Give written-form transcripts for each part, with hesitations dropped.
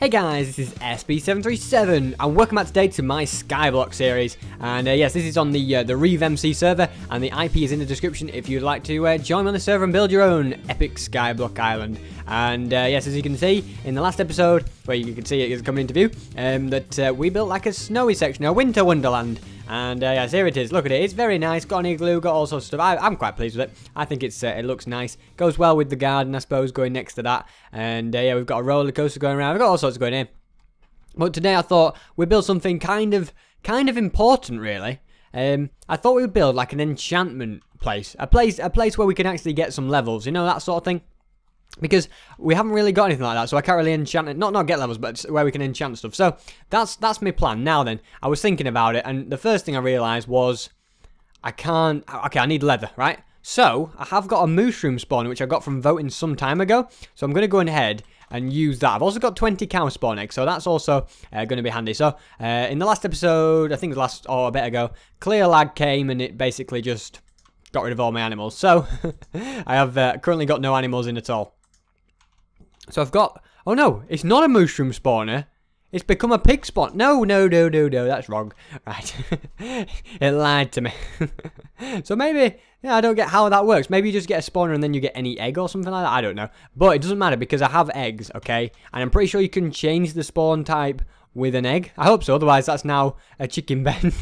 Hey guys, this is SB737 and welcome back today to my Skyblock series. And yes, this is on the Reeve MC server, and the IP is in the description if you'd like to join me on the server and build your own epic Skyblock island. And yes, as you can see in the last episode, where you can see it is coming into view, that we built like a snowy section, a winter wonderland. And yes, here it is. Look at it. It's very nice. Got an igloo, got all sorts of stuff. I'm quite pleased with it. I think it looks nice. Goes well with the garden, I suppose, going next to that. And yeah, we've got a roller coaster going around. We've got all sorts going in. But today I thought we'd build something kind of important, really. I thought we would build like an enchantment place. A place where we can actually get some levels. You know, that sort of thing. Because we haven't really got anything like that, so I can't really enchant it. Not get levels, but where we can enchant stuff. So that's my plan. Now then, I was thinking about it, and the first thing I realised was I can't. Okay, I need leather, right? So I have got a mushroom spawn, which I got from voting some time ago. So I'm going to go ahead and use that. I've also got 20 cow spawn eggs, so that's also going to be handy. So in the last episode, I think it was a bit ago, clear lag came and it basically just got rid of all my animals. So I have currently got no animals in at all. So I've got... Oh no, it's not a mushroom spawner. It's become a pig spawn. No, that's wrong. Right. It lied to me. So maybe... Yeah, I don't get how that works. Maybe you just get a spawner and then you get any egg or something like that. I don't know. But it doesn't matter because I have eggs, okay? And I'm pretty sure you can change the spawn type with an egg. I hope so, otherwise that's now a chicken Ben.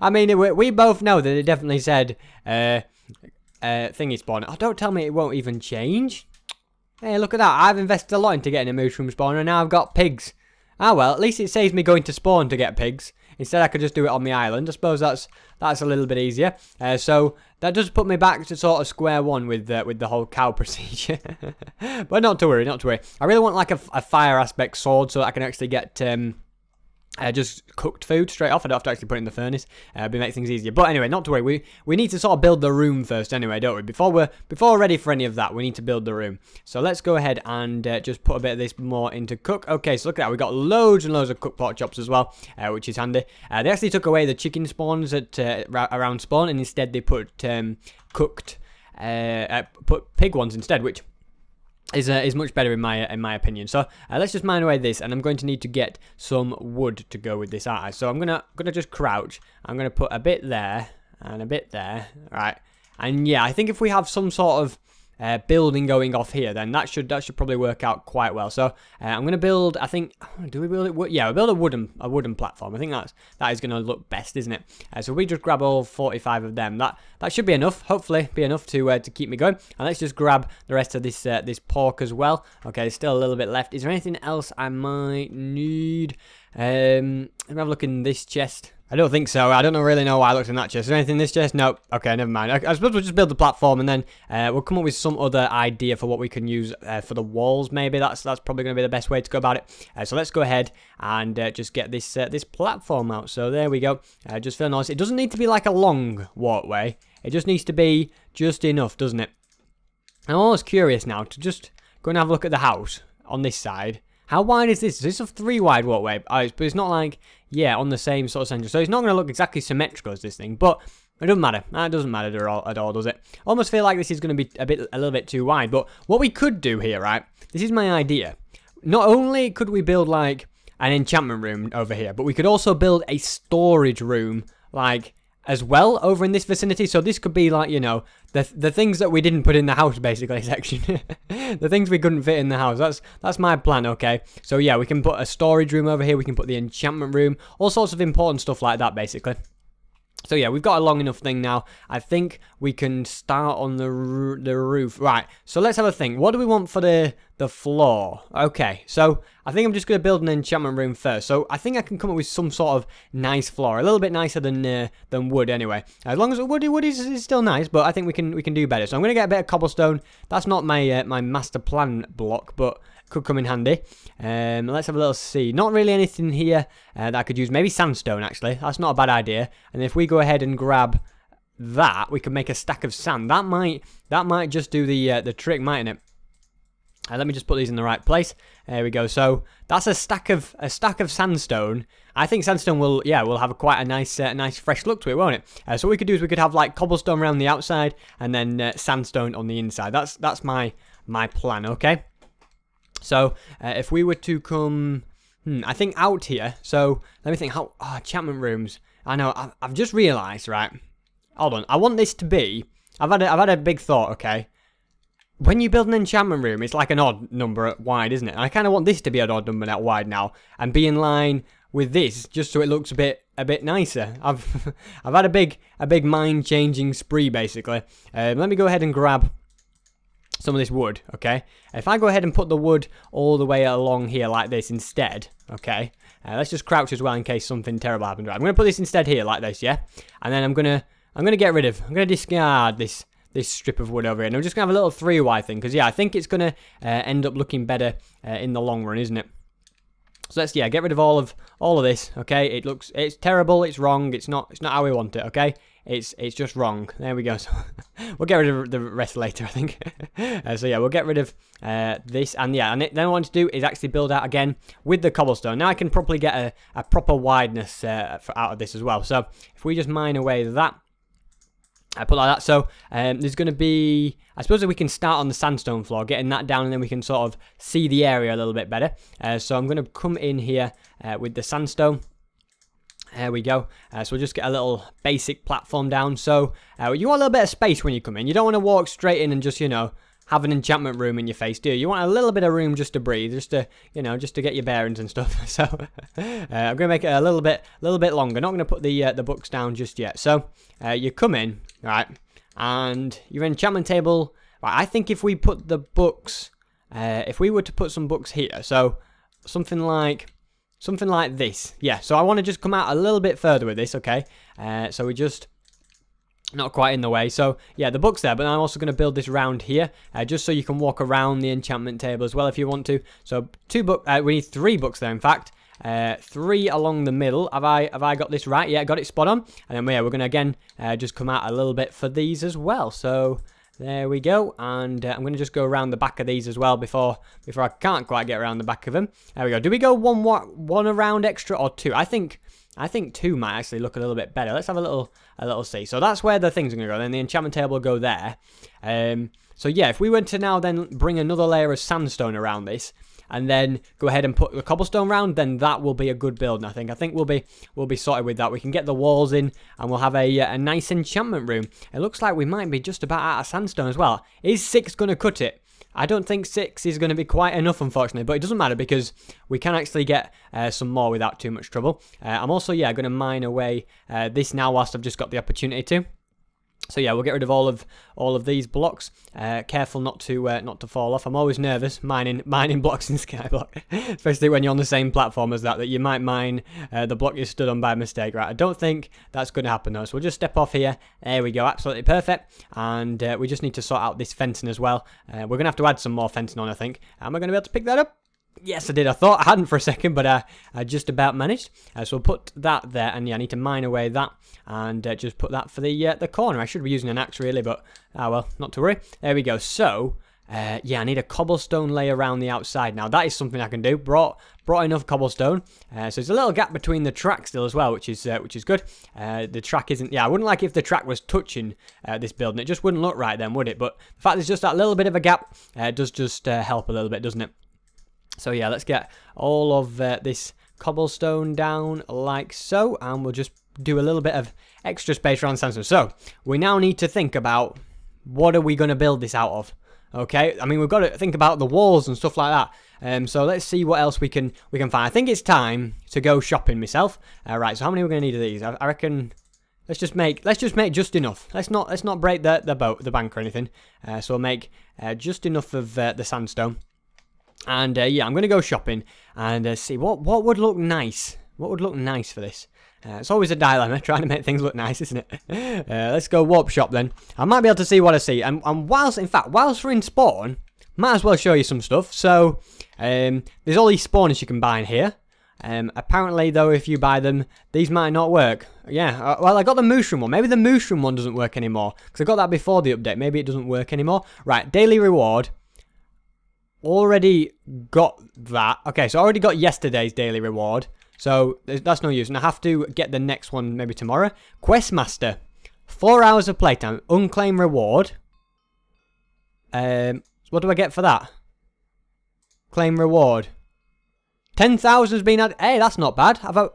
I mean, we both know that it definitely said thingy spawn. Oh, don't tell me it won't even change. Hey, look at that. I've invested a lot into getting a mushroom spawner and now I've got pigs. Ah well, at least it saves me going to spawn to get pigs. Instead I could just do it on the island. I suppose that's a little bit easier. So that does put me back to sort of square one with the whole cow procedure. But not to worry, not to worry. I really want like a fire aspect sword so that I can actually get just cooked food straight off. I don't have to actually put it in the furnace. It'll make things easier. But anyway, not to worry. We need to sort of build the room first anyway, don't we? Before we're ready for any of that, we need to build the room. So let's go ahead and just put a bit of this more into cook. Okay, so look at that. We got loads and loads of cook pork chops as well, which is handy. They actually took away the chicken spawns at around spawn, and instead they put put pig ones instead, which is much better in my opinion. So let's just mine away this, and I'm going to need to get some wood to go with this, aren't I? So I'm gonna just crouch. I'm gonna put a bit there and a bit there, right? And yeah, I think if we have some sort of building going off here, then that should probably work out quite well. So I'm gonna build. I think, do we build it? Yeah, we build a wooden platform. I think that is gonna look best, isn't it? So we just grab all 45 of them. That should be enough. Hopefully, be enough to keep me going. And let's just grab the rest of this pork as well. Okay, there's still a little bit left. Is there anything else I might need? Let me have a look in this chest. I don't think so. I don't really know why I looked in that chest. Is there anything in this chest? No. Okay, never mind. I suppose we'll just build the platform and then we'll come up with some other idea for what we can use for the walls, maybe. That's probably going to be the best way to go about it. So let's go ahead and just get this platform out. So there we go. Just feel nice. It doesn't need to be like a long walkway. It just needs to be just enough, doesn't it? I'm almost curious now to just go and have a look at the house on this side. How wide is this? Is this a 3 wide walkway? But it's not like, yeah, on the same sort of center. So it's not going to look exactly symmetrical as this thing, but it doesn't matter. It doesn't matter at all, does it? Almost feel like this is going to be a little bit too wide. But what we could do here, right? This is my idea. Not only could we build like an enchantment room over here, but we could also build a storage room, like, as well over in this vicinity. So this could be like, you know, the things that we didn't put in the house basically section. The things we couldn't fit in the house. That's my plan, okay? So yeah, we can put a storage room over here, we can put the enchantment room, all sorts of important stuff like that basically. So yeah, we've got a long enough thing now. I think we can start on the roof. Right, so let's have a think. What do we want for the floor? Okay, so I think I'm just going to build an enchantment room first. So I think I can come up with some sort of nice floor. A little bit nicer than wood anyway. As long as wood is still nice, but I think we can do better. So I'm going to get a bit of cobblestone. That's not my my master plan block, but could come in handy. Let's have a little see. Not really anything here that I could use. Maybe sandstone, actually. That's not a bad idea. And if we go ahead and grab that, we can make a stack of sand. That might just do the trick, mightn't it? Let me just put these in the right place. There we go. So that's a stack of sandstone. I think sandstone will have quite a nice fresh look to it, won't it? So what we could do is we could have like cobblestone around the outside and then sandstone on the inside. That's my plan. Okay. So if we were to come, I think out here. So let me think. How enchantment rooms. I know. I've just realised. Right. Hold on. I want this to be. I've had a big thought. Okay. When you build an enchantment room, it's like an odd number wide, isn't it? And I kind of want this to be an odd number that wide now, and be in line with this, just so it looks a bit nicer. I've had a big mind changing spree basically. Let me go ahead and grab some of this wood, okay? If I go ahead and put the wood all the way along here like this instead, okay? Let's just crouch as well in case something terrible happens. Right, I'm gonna put this instead here like this, yeah? And then I'm gonna discard this strip of wood over here, and I'm just gonna have a little 3 wide thing, because yeah, I think it's gonna end up looking better in the long run, isn't it? So let's get rid of all of this, okay? It's terrible, it's wrong, it's not how we want it, okay? It's just wrong. There we go. So we'll get rid of the rest later, I think. So yeah, we'll get rid of this, and yeah, and then what I want to do is actually build out again with the cobblestone. Now I can probably get a proper wideness out of this as well. So if we just mine away that, I put like that. So there's going to be, I suppose that we can start on the sandstone floor, getting that down, and then we can sort of see the area a little bit better. So I'm going to come in here with the sandstone. There we go. So we'll just get a little basic platform down. So you want a little bit of space when you come in. You don't want to walk straight in and just, you know, have an enchantment room in your face, do you? You want a little bit of room just to breathe, just to, you know, just to get your bearings and stuff. So I'm going to make it a little bit longer. Not going to put the books down just yet. So you come in, right, and your enchantment table. Right, I think if we put the books, if we were to put some books here, so something like this, yeah. So I want to just come out a little bit further with this, okay? So we just not quite in the way. So yeah, the book's there, but I'm also going to build this round here, just so you can walk around the enchantment table as well if you want to. So we need 3 books there, in fact. 3 along the middle. Have I got this right? Yeah, got it spot on. And then yeah, we're going to again just come out a little bit for these as well. So there we go, and I'm going to just go around the back of these as well before I can't quite get around the back of them. There we go. Do we go one around extra or 2? I think 2 might actually look a little bit better. Let's have a little see. So that's where the things are going to go. Then the enchantment table will go there. So yeah, if we were to now then bring another layer of sandstone around this, and then go ahead and put the cobblestone round, then that will be a good build. And I think we'll be sorted with that. We can get the walls in, and we'll have a nice enchantment room. It looks like we might be just about out of sandstone as well. Is 6 going to cut it? I don't think 6 is going to be quite enough, unfortunately, but it doesn't matter because we can actually get some more without too much trouble. I'm also, yeah, going to mine away this now whilst I've just got the opportunity to. So yeah, we'll get rid of all of these blocks. Careful not to fall off. I'm always nervous mining blocks in Skyblock, especially when you're on the same platform as that you might mine the block you stood on by mistake. Right, I don't think that's going to happen though. So we'll just step off here. There we go, absolutely perfect. And we just need to sort out this fencing as well. We're going to have to add some more fencing on, I think. Am I going to be able to pick that up? Yes, I did. I thought I hadn't for a second, but I just about managed. So we'll put that there, and yeah, I need to mine away that, and just put that for the corner. I should be using an axe really, but well, not to worry. There we go. So yeah, I need a cobblestone layer around the outside. Now that is something I can do. Brought enough cobblestone. So there's a little gap between the track still as well, which is good. The track isn't. Yeah, I wouldn't like if the track was touching this building. It just wouldn't look right then, would it? But the fact there's just that little bit of a gap does just help a little bit, doesn't it? So yeah, let's get all of this cobblestone down like so, and we'll just do a little bit of extra space around the sandstone. So we now need to think about what are we going to build this out of. Okay, I mean we've got to think about the walls and stuff like that. So let's see what else we can find. I think it's time to go shopping myself. Right, so how many are we going to need of these? I reckon. Let's just make just enough. Let's not break the bank or anything. So we'll make just enough of the sandstone. And yeah, I'm going to go shopping and see what would look nice. What would look nice for this? It's always a dilemma trying to make things look nice, isn't it? Let's go warp shop then. I might be able to see what I see. And whilst we're in spawn, might as well show you some stuff. So there's all these spawners you can buy in here. Apparently though, if you buy them, these might not work. Yeah, well I got the mushroom one. Maybe the mushroom one doesn't work anymore, because I got that before the update. Maybe it doesn't work anymore. Right, daily reward. Already got that. Okay, so I already got yesterday's daily reward. So that's no use. And I have to get the next one maybe tomorrow. Questmaster. 4 hours of playtime. Unclaimed reward. What do I get for that? Claim reward. 10,000 has been added. Hey, that's not bad. About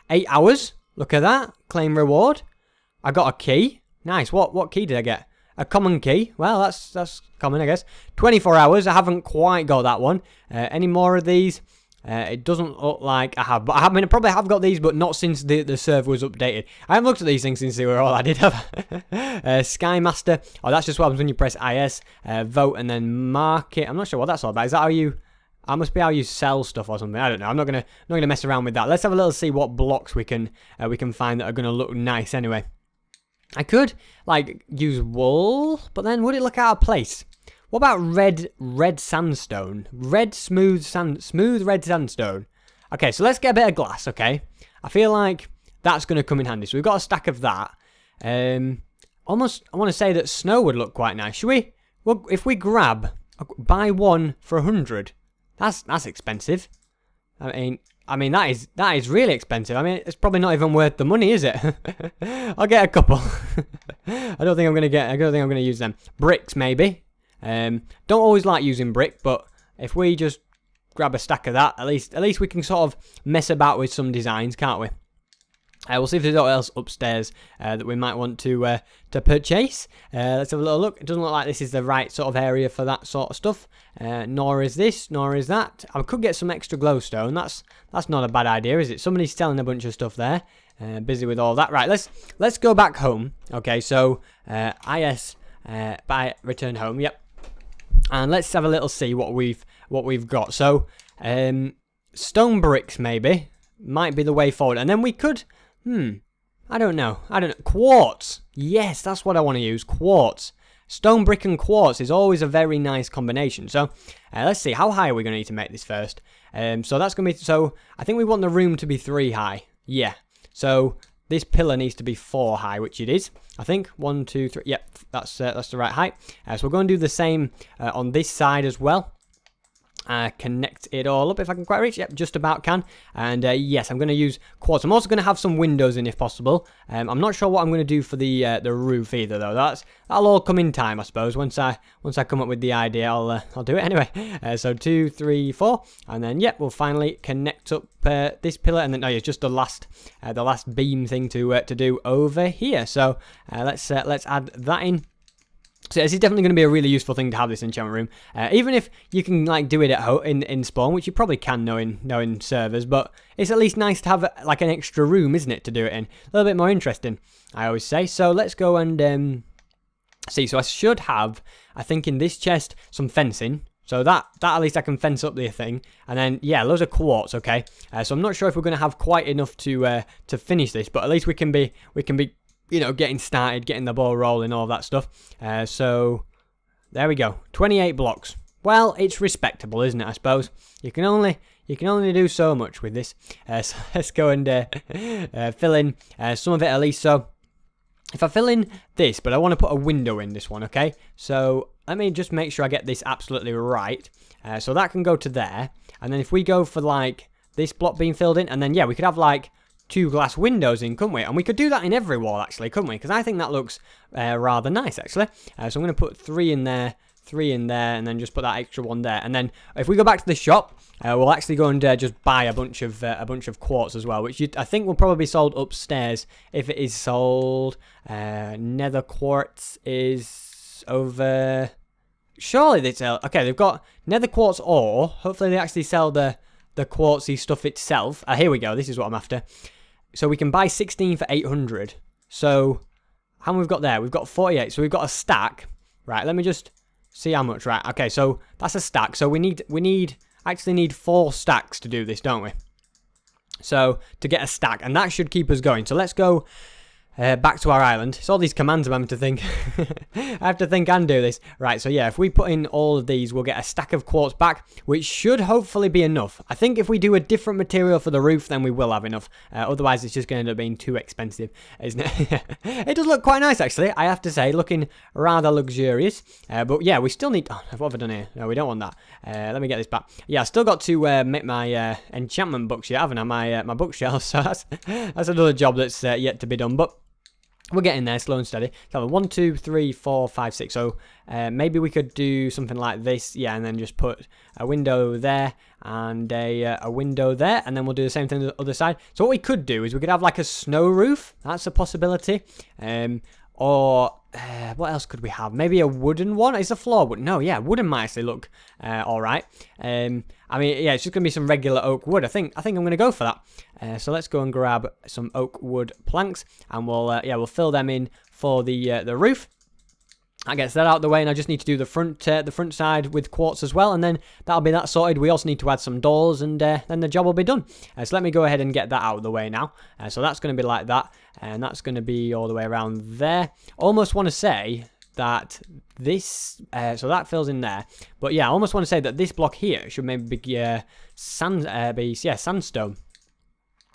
8 hours. Look at that. Claim reward. I got a key. Nice. What key did I get? A common key. Well, that's common, I guess. 24 hours. I haven't quite got that one. Any more of these? It doesn't look like I have. But I mean, I probably have got these, but not since the server was updated. I haven't looked at these things since they were all I did have. Sky Master. Oh, that's just what happens when you press IS. Vote and then market. I'm not sure what that's all about. Is that how you... That must be how you sell stuff or something. I don't know. I'm not gonna mess around with that. Let's have a little see what blocks we can find that are gonna look nice anyway. I could like use wool, but then would it look out of place? What about red sandstone? Smooth red sandstone. Okay, so let's get a bit of glass. Okay, I feel like that's gonna come in handy. So we've got a stack of that. Almost, I want to say that snow would look quite nice. Should we? Well, if we buy one for 100. That's expensive. I mean that is really expensive. I mean, it's probably not even worth the money, is it? I'll get a couple. I don't think I'm gonna use them. Bricks maybe. Don't always like using brick, but if we just grab a stack of that, at least we can sort of mess about with some designs, can't we? We'll see if there's anything else upstairs that we might want to purchase. Let's have a little look. It doesn't look like this is the right sort of area for that sort of stuff. Nor is this, nor is that. I could get some extra glowstone. That's not a bad idea, is it? Somebody's selling a bunch of stuff there. Busy with all that. Right, let's go back home. Okay, so IS by return home. Yep. And let's have a little see what we've got. So stone bricks maybe might be the way forward, and then we could. I don't know. Quartz. Yes, that's what I want to use. Quartz. Stone, brick, and quartz is always a very nice combination. So, let's see. How high are we going to need to make this first? So that's going to be... So, I think we want the room to be 3 high. Yeah. So, this pillar needs to be 4 high, which it is. I think. 1, 2, 3. Yep, that's the right height. So, we're going to do the same on this side as well. Connect it all up if I can quite reach. Yep, just about can. And yes, I'm going to use quartz. I'm also going to have some windows in if possible. I'm not sure what I'm going to do for the roof either, though. That'll all come in time, I suppose. Once I come up with the idea, I'll do it anyway. So 2, 3, 4, and then yep, we'll finally connect up this pillar, and then it's just the last beam thing to do over here. So let's add that in. So this is definitely going to be a really useful thing to have, this enchantment room. Even if you can like do it at home in spawn, which you probably can knowing servers, but it's at least nice to have like an extra room, isn't it, to do it in? A little bit more interesting, I always say. So let's go and see. So I should have, I think, in this chest some fencing. So that at least I can fence up the thing, and then yeah, loads of quartz. Okay. So I'm not sure if we're going to have quite enough to finish this, but at least we can be. You know, getting started, getting the ball rolling, all that stuff. So, there we go. 28 blocks. Well, it's respectable, isn't it, I suppose? You can only do so much with this. So let's go and fill in some of it at least. So, if I fill in this, but I want to put a window in this one, okay? So, let me just make sure I get this absolutely right. So, that can go to there. And then if we go for, like, this block being filled in, and then, yeah, we could have, like, 2 glass windows in, couldn't we? And we could do that in every wall, actually, couldn't we? Because I think that looks rather nice, actually. So I'm going to put 3 in there, 3 in there, and then just put that extra one there. And then if we go back to the shop, we'll actually go and just buy a bunch of quartz as well, which I think will probably be sold upstairs if it is sold. Nether quartz is over. Surely they sell. Okay, they've got nether quartz ore. Hopefully they actually sell the quartzy stuff itself. Here we go. This is what I'm after. So we can buy 16 for 800. So how many we've got there? We've got 48. So we've got a stack. Right, let me just see how much. Right, okay, so that's a stack. So we actually need 4 stacks to do this, don't we? So to get a stack, and that should keep us going. So let's go back to our island. It's all these commands I'm having to think. I have to think and do this. Right, so yeah, if we put in all of these, we'll get a stack of quartz back, which should hopefully be enough. I think if we do a different material for the roof, then we will have enough. Otherwise, it's just going to end up being too expensive, isn't it? It does look quite nice, actually, I have to say. Looking rather luxurious. But yeah, we still need... Oh, what have I done here? No, we don't want that. Let me get this back. Yeah, I still got to make my enchantment books yet, haven't I? My bookshelf. So that's another job that's yet to be done. But We're getting there, slow and steady. So 1, 2, 3, 4, 5, 6. So maybe we could do something like this, yeah, and then just put a window there and a window there, and then we'll do the same thing on the other side. So what we could do is we could have like a snow roof. That's a possibility. Or what else could we have? Maybe a wooden one. Is the floor wood? No, yeah, wooden might actually look all right. I mean, yeah, it's just gonna be some regular oak wood. I think I'm gonna go for that. So let's go and grab some oak wood planks, and we'll fill them in for the roof. That gets that out of the way, and I just need to do the front side with quartz as well, and then that'll be that sorted. We also need to add some doors, and then the job will be done. So let me go ahead and get that out of the way now. So that's going to be like that, and that's going to be all the way around there. Almost want to say that this, so that fills in there, but yeah, I almost want to say that this block here should maybe be sandstone.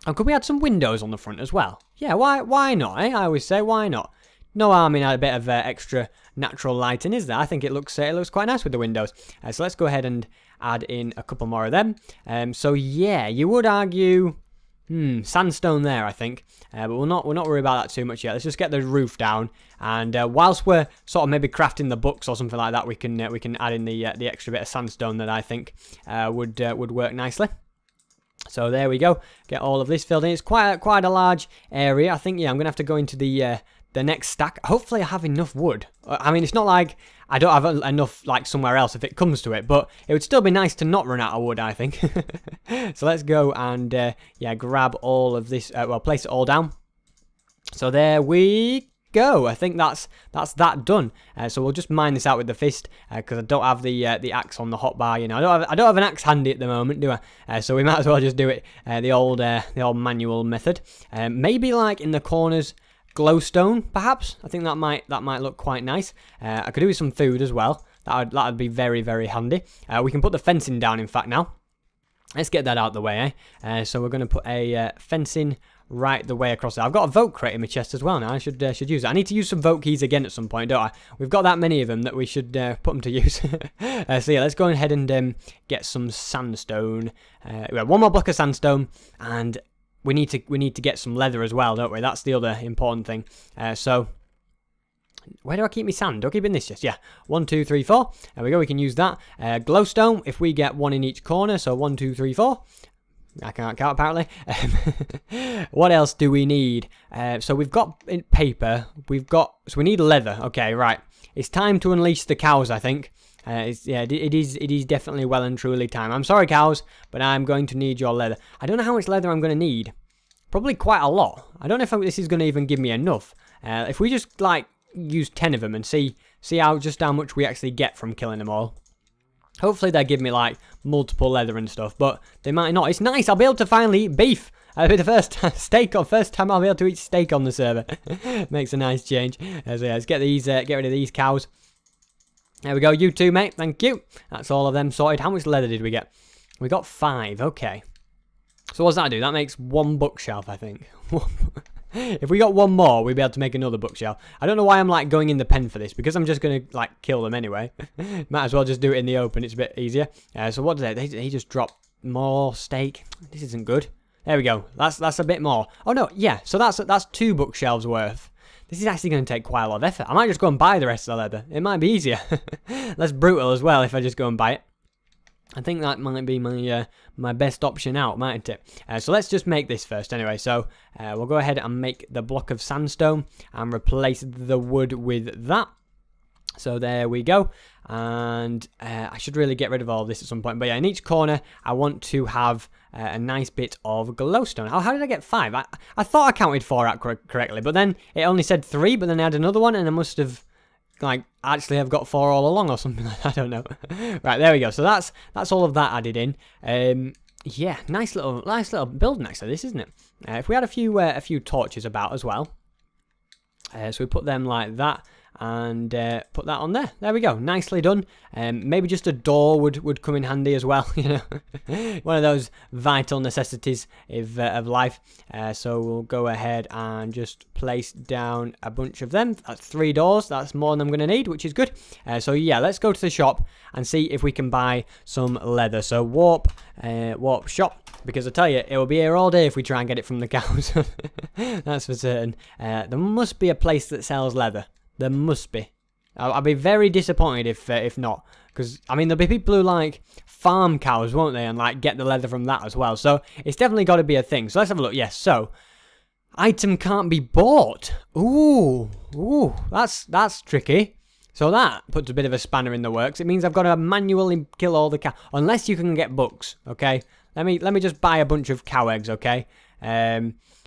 And could we add some windows on the front as well? Yeah, why not? Eh? I always say why not. No harm in a bit of extra natural lighting, is there? I think it looks quite nice with the windows. So let's go ahead and add in a couple more of them. So yeah, you would argue, sandstone there, I think. But we'll not worry about that too much yet. Let's just get the roof down, and whilst we're sort of maybe crafting the books or something like that, we can add in the extra bit of sandstone that I think would work nicely. So there we go. Get all of this filled in. It's quite a large area. I think, yeah, I'm gonna have to go into the next stack. Hopefully I have enough wood. I mean, it's not like I don't have enough like somewhere else if it comes to it, but it would still be nice to not run out of wood, I think. So let's go and yeah, grab all of this, well, place it all down. So there we go. I think that's that done. So we'll just mine this out with the fist, because I don't have the axe on the hotbar. You know, I don't have an axe handy at the moment, do I? So we might as well just do it the old manual method. Maybe like in the corners, glowstone, perhaps. I think that might look quite nice. I could do with some food as well. That'd be very, very handy. We can put the fencing down, in fact, now. Let's get that out of the way, eh? So we're going to put a fencing right the way across there. I've got a vote crate in my chest as well now. I should use it. I need to use some vote keys again at some point, don't I? We've got that many of them that we should put them to use. So yeah, let's go ahead and get some sandstone. We have one more block of sandstone, and we need to get some leather as well, don't we? That's the other important thing. So where do I keep my sand? Do I keep it in this chest? Yeah. 1, 2, 3, 4. There we go. We can use that. Glowstone, if we get one in each corner. So 1, 2, 3, 4. I can't count, apparently. What else do we need? So we've got paper. So we need leather. Okay, right. It's time to unleash the cows, I think. Yeah, it is definitely well and truly time. I'm sorry, cows, but I'm going to need your leather. I don't know how much leather I'm going to need. Probably quite a lot. I don't know if this is going to even give me enough. If we just like use 10 of them and see how much we actually get from killing them all. Hopefully they'll give me like multiple leather and stuff, but they might not. It's nice. I'll be able to finally eat beef. It'll be the first time I'll be able to eat steak on the server. Makes a nice change. So yeah, let's get rid of these cows. There we go, you too, mate. Thank you. That's all of them sorted. How much leather did we get? We got 5. Okay. So what does that do? That makes 1 bookshelf, I think. If we got 1 more, we'd be able to make another bookshelf. I don't know why I'm like going in the pen for this, because I'm just going to like kill them anyway. Might as well just do it in the open. It's a bit easier. So what did they just drop more steak? This isn't good. There we go. That's a bit more. Oh no, yeah. So that's 2 bookshelves worth. This is actually going to take quite a lot of effort. I might just go and buy the rest of the leather. It might be easier. Less brutal as well if I just go and buy it. I think that might be my best option out, mightn't it? So let's just make this first anyway. So we'll go ahead and make the block of sandstone and replace the wood with that. So there we go. And I should really get rid of all of this at some point. But yeah, in each corner, I want to have a nice bit of glowstone. How did I get 5? I thought I counted 4 out correctly, but then it only said 3, but then I had another one, and I must have like actually have got 4 all along or something like that. I don't know. Right, there we go. So that's all of that added in. Yeah, nice little build next to this, isn't it? If we had a few torches about as well. So we put them like that. and put that on there. There we go, nicely done. Maybe just a door would come in handy as well, you know, one of those vital necessities of life. So we'll go ahead and just place down a bunch of them. That's 3 doors, that's more than I'm going to need, which is good. So yeah, let's go to the shop and see if we can buy some leather. So warp shop, because I tell you, it will be here all day if we try and get it from the cows. That's for certain. There must be a place that sells leather. There must be. I'll be very disappointed if not, because I mean there'll be people who like farm cows, won't they, and like get the leather from that as well. So it's definitely got to be a thing. So let's have a look. Yes. So item can't be bought. Ooh, that's tricky. So that puts a bit of a spanner in the works. It means I've got to manually kill all the cows, unless you can get books. Okay. Let me just buy a bunch of cow eggs. Okay.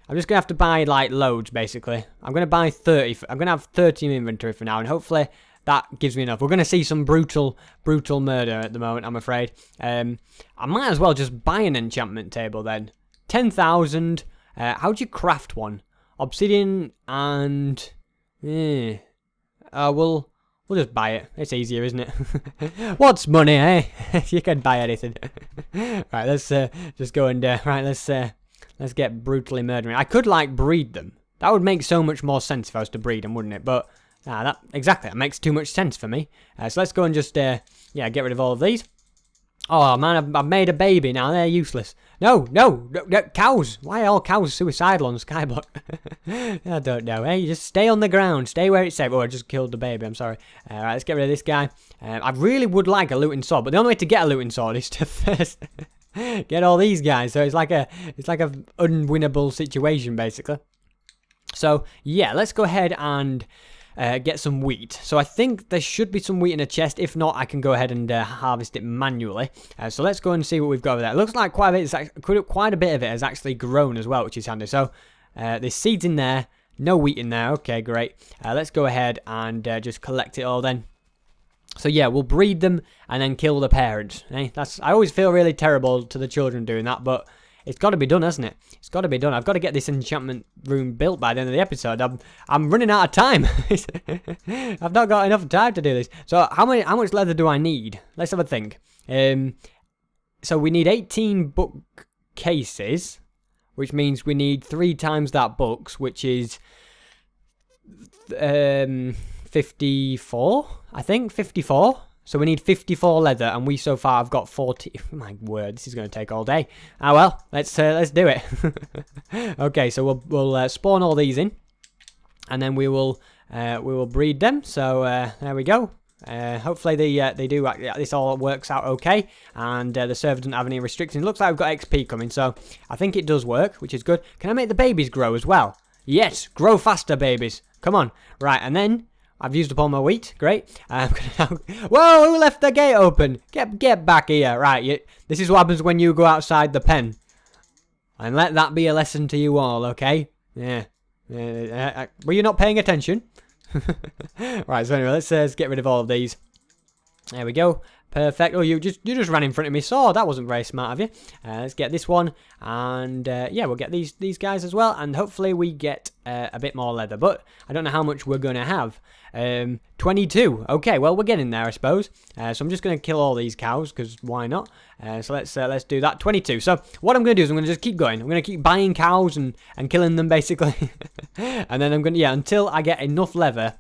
I'm just going to have to buy, like, loads, basically. I'm going to buy 30. I'm going to have 30 in inventory for now, and hopefully that gives me enough. We're going to see some brutal murder at the moment, I'm afraid. I might as well just buy an enchantment table, then. 10,000. How do you craft one? Obsidian and... we'll just buy it. It's easier, isn't it? What's money, eh? You can buy anything. Right, let's just go and... right, let's get brutally murdering. I could, like, breed them. That would make so much more sense if I was to breed them, wouldn't it? But, that makes too much sense for me. So let's go and just, yeah, get rid of all of these. Oh, man, I've made a baby now. They're useless. No, cows. Why are all cows suicidal on Skyblock? I don't know, eh? You just stay on the ground. Stay where it's safe. Oh, I just killed the baby. I'm sorry. Right, let's get rid of this guy. I really would like a looting sword, but the only way to get a looting sword is to first... get all these guys, so it's like a unwinnable situation basically. So yeah, let's go ahead and get some wheat. So I think there should be some wheat in a chest. If not, I can go ahead and harvest it manually. So let's go and see what we've got over there. It looks like quite a bit of it has actually grown as well, which is handy. So there's seeds in there, no wheat in there. Okay, great. Let's go ahead and just collect it all then. So yeah, we'll breed them and then kill the parents. Eh? I always feel really terrible to the children doing that, but it's got to be done, hasn't it? It's got to be done. I've got to get this enchantment room built by the end of the episode. I'm running out of time. I've not got enough time to do this. So how much leather do I need? Let's have a think. So we need 18 bookcases, which means we need 3 times that books, which is 54, I think, 54. So we need 54 leather, and we so far have got 40. My word, this is going to take all day. Ah well, let's do it. Okay, so we'll spawn all these in, and then we will breed them. So there we go. Hopefully they do. This all works out okay, and the server doesn't have any restrictions. Looks like we've got XP coming, so I think it does work, which is good. Can I make the babies grow as well? Yes, grow faster, babies. Come on. Right, and then I've used up all my wheat. Great. I'm gonna Whoa, who left the gate open? Get back here. Right, this is what happens when you go outside the pen. And let that be a lesson to you all, okay? Yeah. Were you not paying attention? Right, so anyway, let's get rid of all of these. There we go. Perfect. Oh, you just ran in front of me. So that wasn't very smart of you. Let's get this one, and yeah, we'll get these guys as well, and hopefully we get a bit more leather. But I don't know how much we're gonna have. 22. Okay, well we're getting there, I suppose. So I'm just gonna kill all these cows because why not? So let's do that. 22. So what I'm gonna do is I'm gonna just keep going. I'm gonna keep buying cows and killing them basically, and then I'm gonna until I get enough leather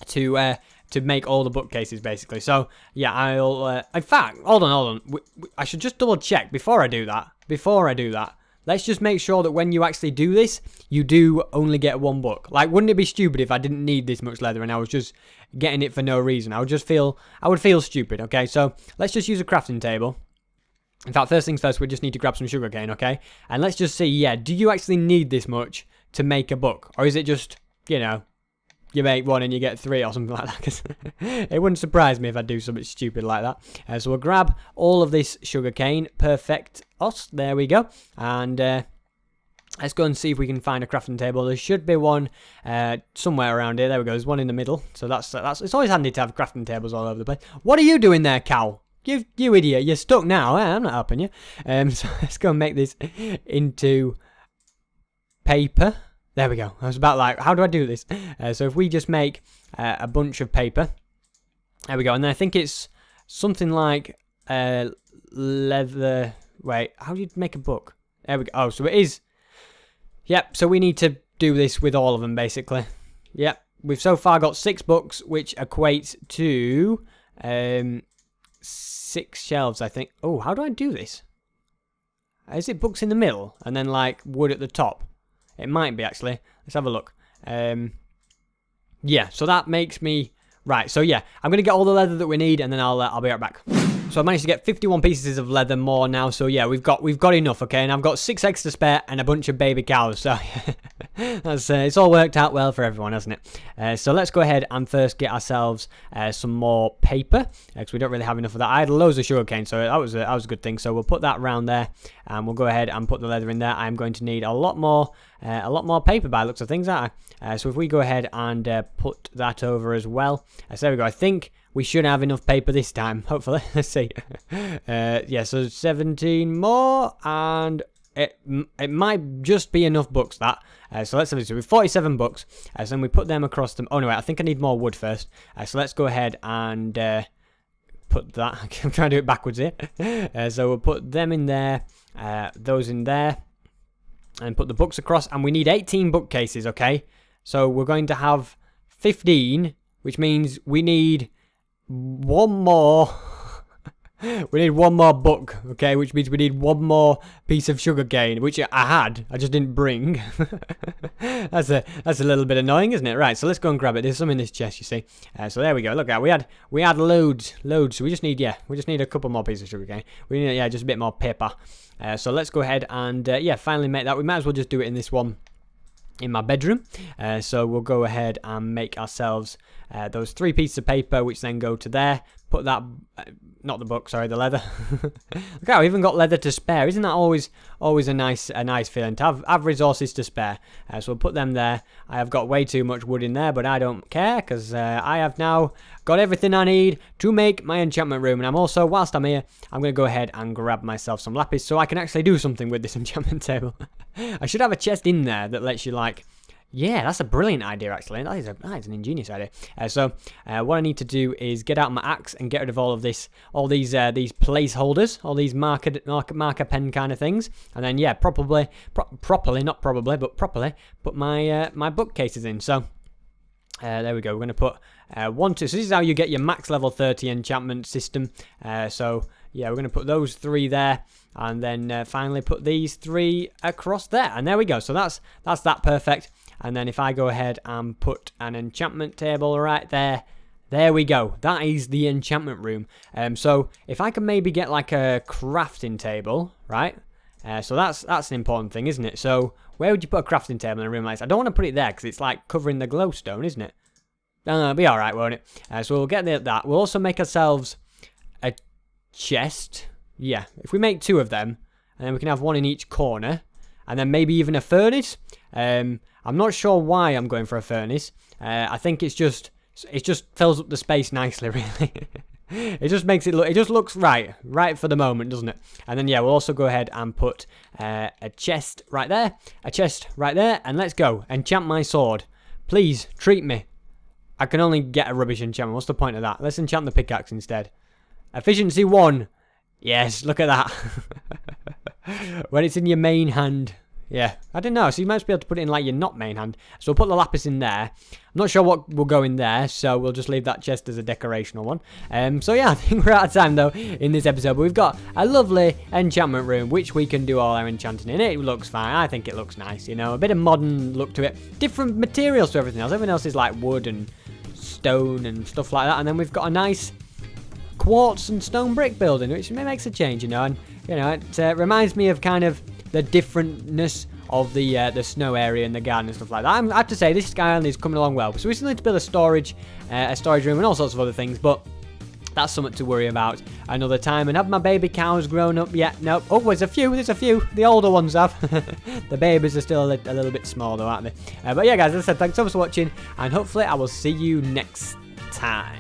to make all the bookcases, basically. So, yeah, I'll... in fact, hold on. I should just double check before I do that. Let's just make sure that when you actually do this, you do only get 1 book. Like, wouldn't it be stupid if I didn't need this much leather and I was just getting it for no reason? I would feel stupid, okay? So, let's just use a crafting table. In fact, first things first, we just need to grab some sugarcane, okay? And let's just see, yeah, do you actually need this much to make a book? Or is it just, you know... you make 1 and you get 3 or something like that. Cause it wouldn't surprise me if I do something stupid like that. So we'll grab all of this sugarcane. Perfect. There we go. And let's go and see if we can find a crafting table. There should be one somewhere around here. There we go. There's one in the middle. So that's it's always handy to have crafting tables all over the place. What are you doing there, cow? You idiot. You're stuck now. I'm not helping you. So let's go and make this into paper. There we go. I was about like, how do I do this? So if we just make a bunch of paper. There we go. And then I think it's something like leather. Wait, how do you make a book? There we go. Oh, so it is. Yep, so we need to do this with all of them, basically. Yep, we've so far got 6 books, which equates to 6 shelves, I think. Oh, how do I do this? Is it books in the middle and then like wood at the top? It might be, actually. Let's have a look. Yeah, so that makes me... Right, so yeah, I'm going to get all the leather that we need and then I'll be right back. So I managed to get 51 pieces of leather more now, so yeah, we've got enough, okay? And I've got 6 eggs to spare and a bunch of baby cows, so that's it's all worked out well for everyone, hasn't it? So let's go ahead and first get ourselves some more paper, because we don't really have enough of that. I had loads of sugarcane, so that was a good thing. So we'll put that around there, and we'll go ahead and put the leather in there. I'm going to need a lot more paper by the looks of things, aren't I? So if we go ahead and put that over as well, so there we go. I think we should have enough paper this time, hopefully. Let's see. Yeah, so 17 more, and it might just be enough books, that. So let's have it. So we have 47 books, so then we put them across them. Oh, no, wait, I think I need more wood first. So let's go ahead and put that. I'm trying to do it backwards here. So we'll put them in there, those in there, and put the books across. And we need 18 bookcases, okay? So we're going to have 15, which means we need... one more we need one more book, okay, which means we need one more piece of sugarcane, which I had, I just didn't bring. That's a little bit annoying, isn't it? Right, so let's go and grab it. There's some in this chest, you see. So there we go. Look at that. We had loads. So we just need a couple more pieces of sugarcane. We need just a bit more paper. So let's go ahead and finally make that. We might as well just do it in this one in my bedroom. So we'll go ahead and make ourselves those 3 pieces of paper, which then go to there. Put that, not the book, sorry, the leather. Look how we even got leather to spare. Isn't that always a nice feeling to have resources to spare? So we'll put them there. I have got way too much wood in there, but I don't care, because I have now got everything I need to make my enchantment room. And I'm also, whilst I'm here, I'm going to go ahead and grab myself some lapis so I can actually do something with this enchantment table. I should have a chest in there that lets you, like... Yeah, that's a brilliant idea, actually. That is an ingenious idea. So what I need to do is get out my axe and get rid of all these placeholders, all these marker pen kind of things, and then yeah, properly put my bookcases in. So there we go. We're going to put 1, 2. So this is how you get your max level 30 enchantment system. So yeah, we're going to put those 3 there, and then finally put these 3 across there, and there we go. So that's that perfect. And then if I go ahead and put an enchantment table right there, there we go. That is the enchantment room. So if I can maybe get like a crafting table, right? So that's an important thing, isn't it? So where would you put a crafting table in a room like this? I don't want to put it there because it's like covering the glowstone, isn't it? It'll be all right, won't it? So we'll get that. We'll also make ourselves a chest. Yeah, if we make 2 of them, and then we can have 1 in each corner, and then maybe even a furnace. I'm not sure why I'm going for a furnace. I think it just fills up the space nicely, really. It just makes it look, it just looks right for the moment, doesn't it? And then yeah, we'll also go ahead and put a chest right there, and let's go. Enchant my sword. Please, treat me. I can only get a rubbish enchantment. What's the point of that? Let's enchant the pickaxe instead. Efficiency 1. Yes, look at that. When it's in your main hand. Yeah, I don't know. So you might be able to put it in like your not main hand. So we'll put the lapis in there. I'm not sure what will go in there, so we'll just leave that chest as a decorational one. So yeah, I think we're out of time though in this episode. But we've got a lovely enchantment room, which we can do all our enchanting in. It looks fine. I think it looks nice, you know. A bit of modern look to it. Different materials to everything else. Everything else is like wood and stone and stuff like that. And then we've got a nice quartz and stone brick building, which makes a change, you know. And, you know, it reminds me of kind of the differentness of the snow area and the garden and stuff like that. I have to say, this Sky Island is coming along well. So we still need to build a storage room and all sorts of other things, but that's something to worry about another time. And have my baby cows grown up yet? Nope. Oh, there's a few. The older ones have. The babies are still a little bit small though, aren't they? But yeah, guys, as I said, thanks so much for watching, and hopefully I will see you next time.